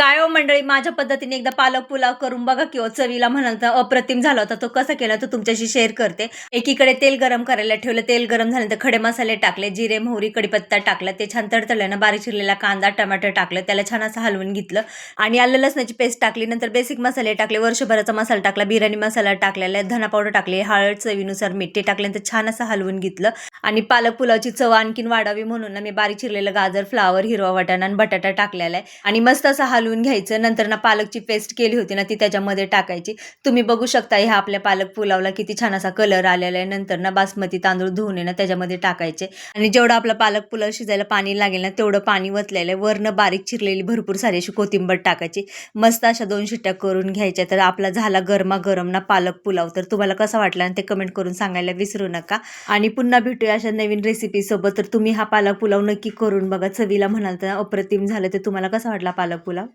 काय हो मंडळी, माझ्या पद्धतीने एकदा पालक पुलाव करून बघा की चवीला म्हणाल तर अप्रतिम झाला होता. तो कसा केला तो तुमच्याशी शेअर करते. एकीकडे तेल गरम करायला ठेवलं. तेल गरम झाल्यानंतर खडे मसाले टाकले, जिरे, मोहरी, कढीपत्ता टाकला. ते छान तडतडल्यानं बारीक चिरलेला कांदा, टमाटर टाकलं. त्याला छान असं हलवून घेतलं आणि आलं लसणाची पेस्ट टाकली. नंतर बेसिक मसाले टाकले, वर्षभराचा मसाला टाकला, बिर्याणी मसाला टाकलेला, धना पावडर टाकली, हळद, चवीनुसार मीठ ते टाकल्यानंतर छान असं हलवून घेतलं आणि पालक पुलावची चव आणखीन वाढावी म्हणून ना मी बारीक चिरलेलं गाजर, फ्लावर, हिरवा वाटाणा आणि बटाटा टाकलेला आहे आणि मस्त असं हलवून घ्यायचं. नंतर ना पालकची पेस्ट केली होती ना ती त्याच्यामध्ये टाकायची. तुम्ही बघू शकता ह्या आपल्या पालक पुलावला किती छान असा कलर आलेला आहे. नंतर ना बासमती तांदूळ धुवून आहे ना त्याच्यामध्ये टाकायचे आणि जेवढं आपला पालक पुलाव शिजायला पाणी लागेल ना तेवढं पाणी वतलेलं आहे. वरनं बारीक चिरलेली भरपूर सारी अशी कोथिंबीर टाकायची. मस्त अशा 2 शिट्ट्या करून घ्यायच्या. तर आपला झाला गरमागरम ना पालक पुलाव. तर तुम्हाला कसा वाटला आणि ते कमेंट करून सांगायला विसरू नका आणि पुन्हा भेटूया अशा नवीन रेसिपी सोबत. तर तुम्ही हा पालक पुलाव नक्की करून बघा. चवीला म्हणाल तर अप्रतिम झालं. तर तुम्हाला कसा वाटला पालक पुलाव?